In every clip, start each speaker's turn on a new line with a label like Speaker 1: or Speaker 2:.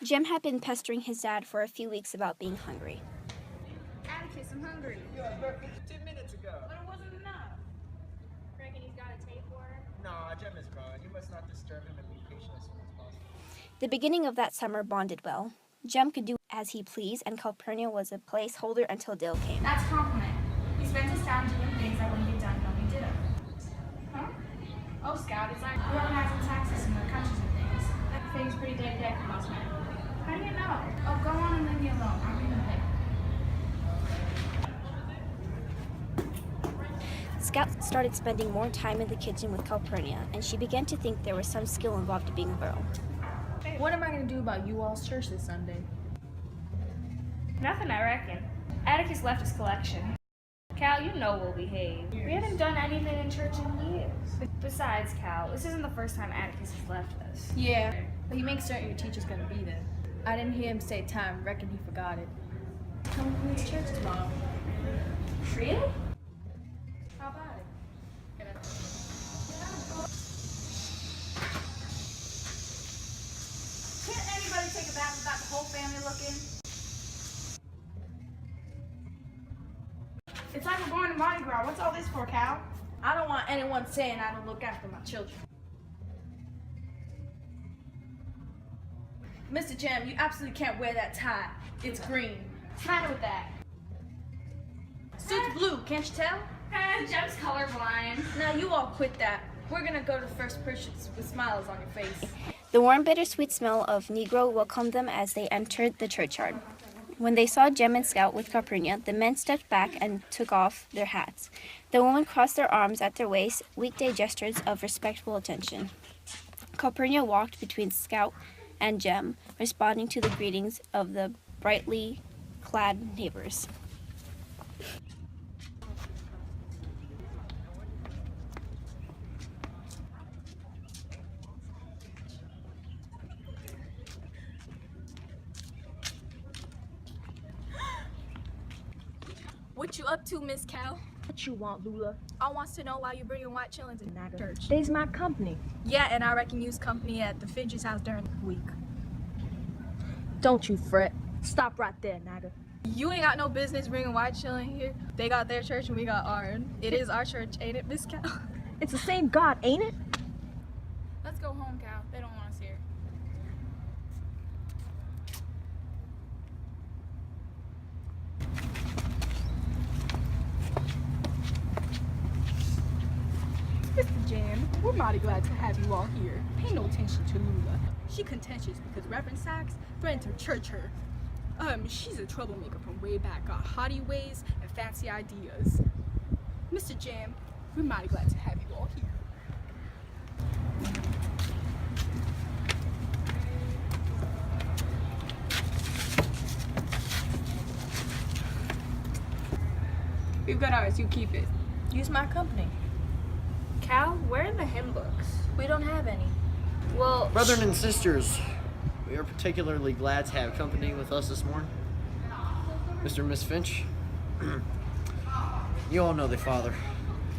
Speaker 1: Jim had been pestering his dad for a few weeks about being hungry.
Speaker 2: Atticus, I'm hungry.
Speaker 3: You had breakfast 10 minutes ago.
Speaker 2: But it wasn't enough. Reckon he's got a tapeworm?
Speaker 3: Nah, Jem is gone. You must not disturb him and be patient as soon as possible.
Speaker 1: The beginning of that summer bonded well. Jem could do as he pleased, and Calpurnia was a placeholder until Dill came.
Speaker 2: That's a compliment. He spent his time doing things that wouldn't get done when we did them. Huh? Oh, Scout, it's like reorganizing taxes in the countries and things. That thing's pretty dead for most men. How do you know? Oh, go on and leave me alone. I'm reading the paper.
Speaker 1: Scout started spending more time in the kitchen with Calpurnia, and she began to think there was some skill involved in being a girl.
Speaker 4: What am I going to do about you all's church this Sunday?
Speaker 2: Nothing, I reckon. Atticus left his collection. Cal, you know we'll behave. We haven't done anything in church in years. Besides, Cal, this isn't the first time Atticus has left us.
Speaker 4: Yeah, but he makes certain your teacher's going to be there. I didn't hear him say time. Reckon he forgot it. Come with me to church tomorrow.
Speaker 2: Really?
Speaker 4: How about it?
Speaker 2: Can't anybody take a bath without the whole family looking? It's like we're going to Mardi Gras. What's all this for, Cal?
Speaker 4: I don't want anyone saying I don't look after my children. Mr. Jam, you absolutely can't wear that tie. It's green.
Speaker 2: What's the matter with that?
Speaker 4: Suit's blue, can't you tell?
Speaker 2: Jem's colorblind.
Speaker 4: Now you all quit that. We're gonna go to First Purchase with smiles on your face.
Speaker 1: The warm, bittersweet smell of Negro welcomed them as they entered the churchyard. When they saw Jem and Scout with Calpurnia, the men stepped back and took off their hats. The women crossed their arms at their waists, weekday gestures of respectful attention. Calpurnia walked between Scout and Jem, responding to the greetings of the brightly clad neighbors.
Speaker 5: What you up to, Miss Cal?
Speaker 4: What you want, Lula?
Speaker 5: I wants to know why you bringing white chillins in that church.
Speaker 4: They's my company.
Speaker 5: Yeah, and I reckon you's company at the Finch's house during the week.
Speaker 4: Don't you fret. Stop right there, Naga.
Speaker 5: You ain't got no business bringing white chillin here. They got their church and we got ours. It is our church, ain't it, Miss Cal?
Speaker 4: It's the same God, ain't it?
Speaker 5: Let's go home, Cal. They don't want us here.
Speaker 6: Mr. Jam, we're mighty glad to have you all here. Pay no attention to Lula. She contentious because Reverend Sachs threatened to church her. She's a troublemaker from way back, got haughty ways and fancy ideas. Mr. Jam, we're mighty glad to have you all here. We've got ours, you keep it.
Speaker 4: Use my company.
Speaker 2: Cal, where are the hymn books?
Speaker 4: We don't have any.
Speaker 2: Well,
Speaker 7: Brethren and sisters, we are particularly glad to have company with us this morning. Mr. and Miss Finch, you all know the Father.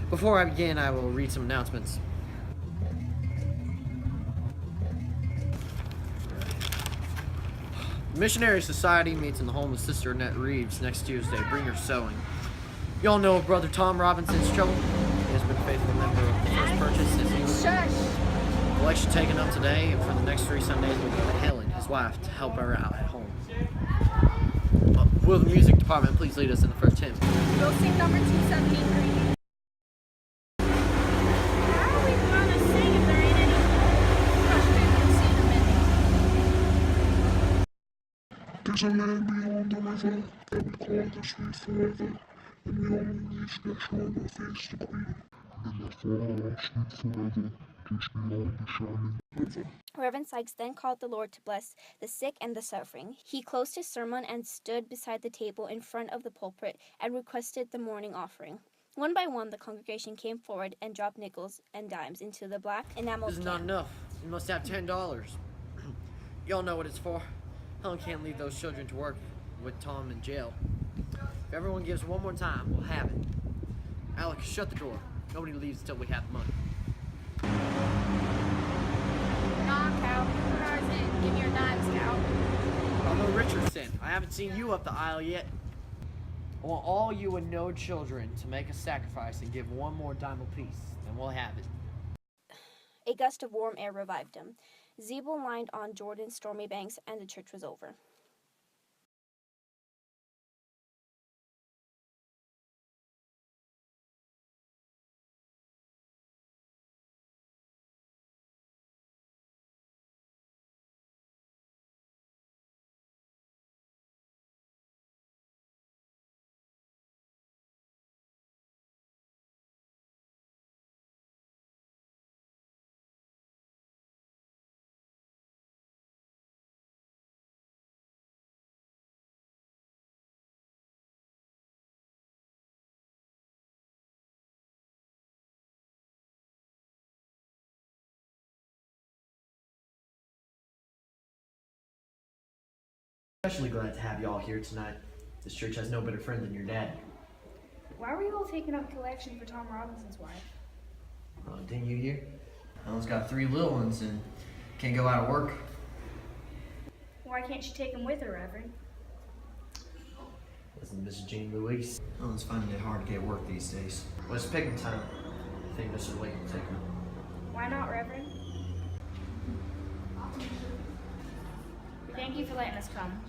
Speaker 7: Before I begin, I will read some announcements. The Missionary Society meets in the home of Sister Annette Reeves next Tuesday. Bring your sewing. You all know of Brother Tom Robinson's trouble. He has been a faithful member of the First Purchase since he was collection taken up today, and for the next 3 Sundays we'll go to Helen, his wife, to help her out at home. Will the music department please lead us in the first hymn?
Speaker 5: We'll sing number 273.
Speaker 2: how are we gonna sing if there ain't any
Speaker 8: There's a land beyond the river that we call the sweet forever, and we only reach that shore by face to greet. And that far sweet forever, just beyond the shining river.
Speaker 1: Reverend Sykes then called the Lord to bless the sick and the suffering. He closed his sermon and stood beside the table in front of the pulpit and requested the morning offering. One by one, the congregation came forward and dropped nickels and dimes into the black enamel
Speaker 7: This is not enough. You must have $10. Y'all know what it's for. Helen can't leave those children to work with Tom in jail. If everyone gives one more time, we'll have it. Alex, shut the door. Nobody leaves until we have the money.
Speaker 5: Nah, Cal. Put ours in. Give me your dimes, Cal.
Speaker 7: I haven't seen you up the aisle yet. I want all you and no children to make a sacrifice and give one more dime apiece, and we'll have it.
Speaker 1: A gust of warm air revived him. Zeeble lined on Jordan's stormy banks, and the church was over.
Speaker 7: Especially glad to have you all here tonight. This church has no better friend than your dad.
Speaker 2: Why were you all taking up collection for Tom Robinson's wife?
Speaker 7: Didn't you hear? Ellen's got 3 little ones and can't go out of work.
Speaker 2: Why can't she take him with her, Reverend?
Speaker 7: Listen, Mrs. Jean Louise. Ellen's finding it hard to get work these days. Well, it's picking time. I think Mr. Lake will take her.
Speaker 2: Why not, Reverend? We thank you for letting us come.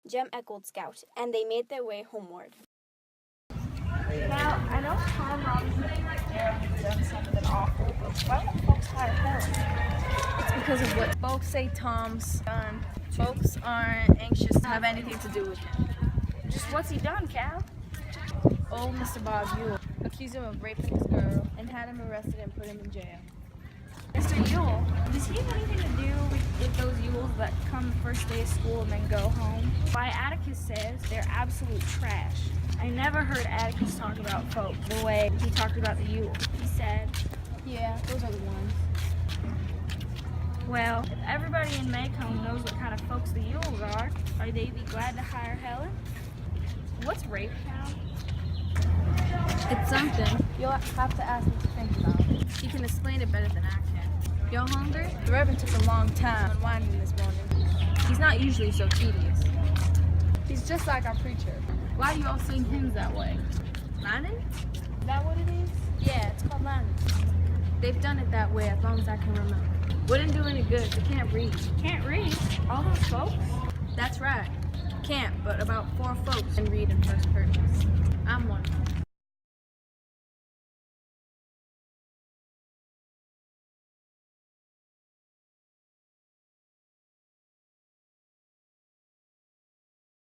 Speaker 1: Jem echoed Scout, and they made their way homeward.
Speaker 2: Now, I know Tom Robinson has done something awful, but why don't folks hire help?
Speaker 4: It's because of what folks say Tom's done. Folks aren't anxious to have anything to do with him.
Speaker 2: Just what's he done, Cal?
Speaker 4: Old Mr. Bob Ewell accused him of raping his girl and had him arrested and put him in jail.
Speaker 2: Mr. Ewell, does he have anything to do with those Ewells that come the first day of school and then go home? Why, Atticus says they're absolute trash. I never heard Atticus talk about folk the way he talked about the Ewells. He said,
Speaker 4: Yeah, those are the ones.
Speaker 2: well, if everybody in Maycomb knows what kind of folks the Ewells are they be glad to hire Helen? What's rape, Cal?
Speaker 4: It's something you'll have to ask him to think about. He can explain it better than I can. Y'all hungry? The Reverend took a long time unwinding this morning. He's not usually so tedious. He's just like our preacher. Why do you all sing hymns that way? Lining? Is that what it is? Yeah, it's called lining. They've done it that way as long as I can remember. Wouldn't do any good. They can't read.
Speaker 2: Can't read? All those folks?
Speaker 4: That's right. Can't, but about 4 folks can read in first purchase. I'm one of them.